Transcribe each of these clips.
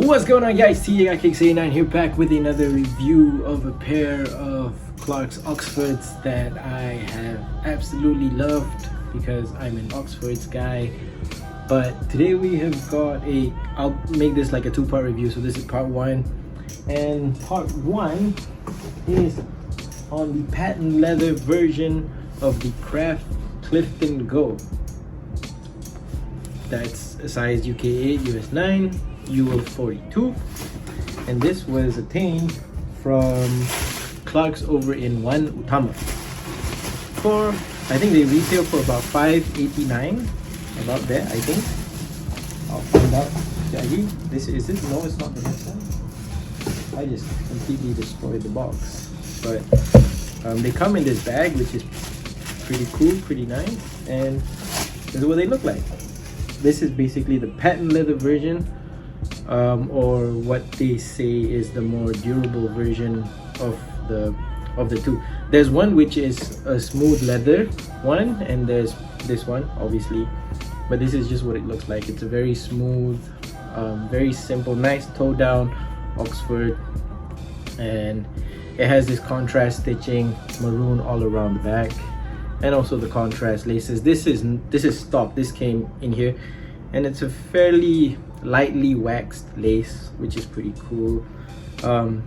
What's going on, guys? TAKX89 here, back with another review of a pair of Clark's Oxfords that I have absolutely loved because I'm an Oxfords guy. But today we have got I'll make this like a two-part review, so this is part one. And part one is on the patent leather version of the Craft Clifton Go. That's a size UK 8, US 9, UL 42, and this was attained from Clark's over in One Utama. I think they retail for about $5.89, about that. I think I'll find out. This is it? No, it's not the next one. I just completely destroyed the box, but they come in this bag, which is pretty cool, pretty nice, and this is what they look like. This is basically the patent leather version, or what they say is the more durable version of the two. There's one which is a smooth leather one, and there's this one, obviously, but this is just what it looks like. It's a very smooth, very simple, nice toe down Oxford, and it has this contrast stitching, maroon all around the back, and also the contrast laces. This is stock. This came in here, and it's a fairly lightly waxed lace, which is pretty cool, and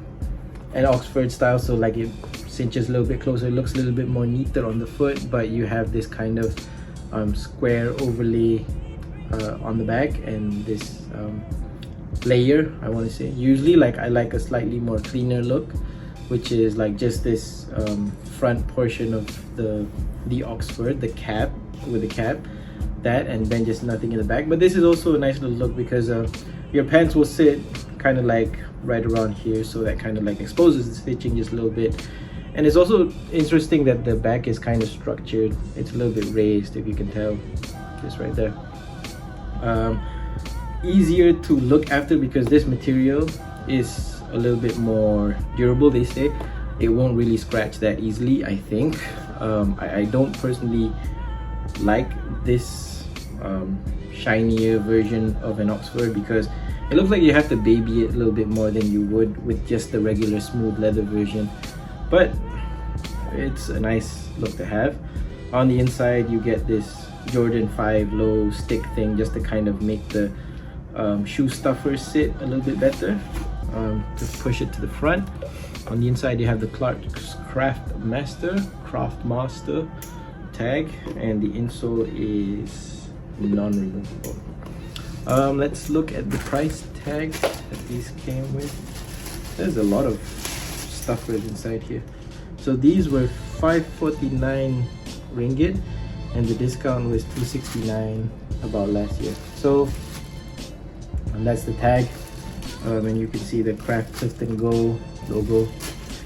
Oxford style, so like it cinches a little bit closer. It looks a little bit more neater on the foot, but you have this kind of square overlay on the back, and this layer, I want to say. Usually, like, I like a slightly more cleaner look, which is like just this front portion of the Oxford, the cap with the cap, that, and then just nothing in the back. But this is also a nice little look because your pants will sit kind of like right around here, so that kind of like exposes the stitching just a little bit. And it's also interesting that the back is kind of structured. It's a little bit raised, if you can tell, just right there. Easier to look after because this material is a little bit more durable. They say it won't really scratch that easily, I think. I don't personally like this shinier version of an Oxford because it looks like you have to baby it a little bit more than you would with just the regular smooth leather version, but it's a nice look to have. On the inside you get this Jordan 5 low stick thing just to kind of make the shoe stuffer sit a little bit better, to push it to the front. On the inside you have the Clark's Craftmaster tag, and the insole is non-removable. Let's look at the price tags that these came with. There's a lot of stuffers inside here. So these were 549 ringgit, and the discount was 269 about last year. So, and that's the tag, and you can see the Craft Clifton Go logo,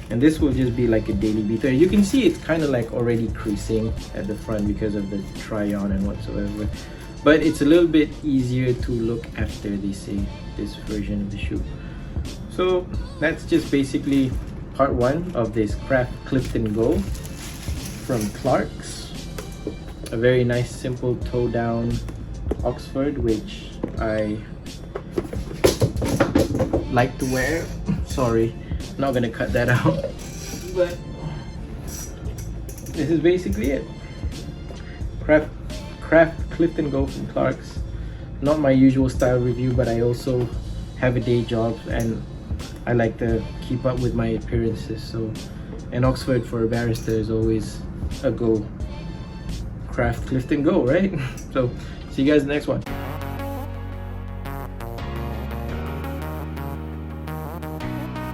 and this will just be like a daily beater. You can see it's kind of like already creasing at the front because of the try on and whatsoever, but it's a little bit easier to look after, they say, this version of the shoe. So that's just basically part one of this Craft Clifton Go from Clark's. A very nice simple toe down Oxford, which I like to wear. Sorry, not gonna cut that out, but this is basically it. Craft Clifton Go from Clark's. Not my usual style review, but I also have a day job and I like to keep up with my appearances, so an Oxford for a barrister is always a go. Craft Clifton Go, right? So see you guys in the next one.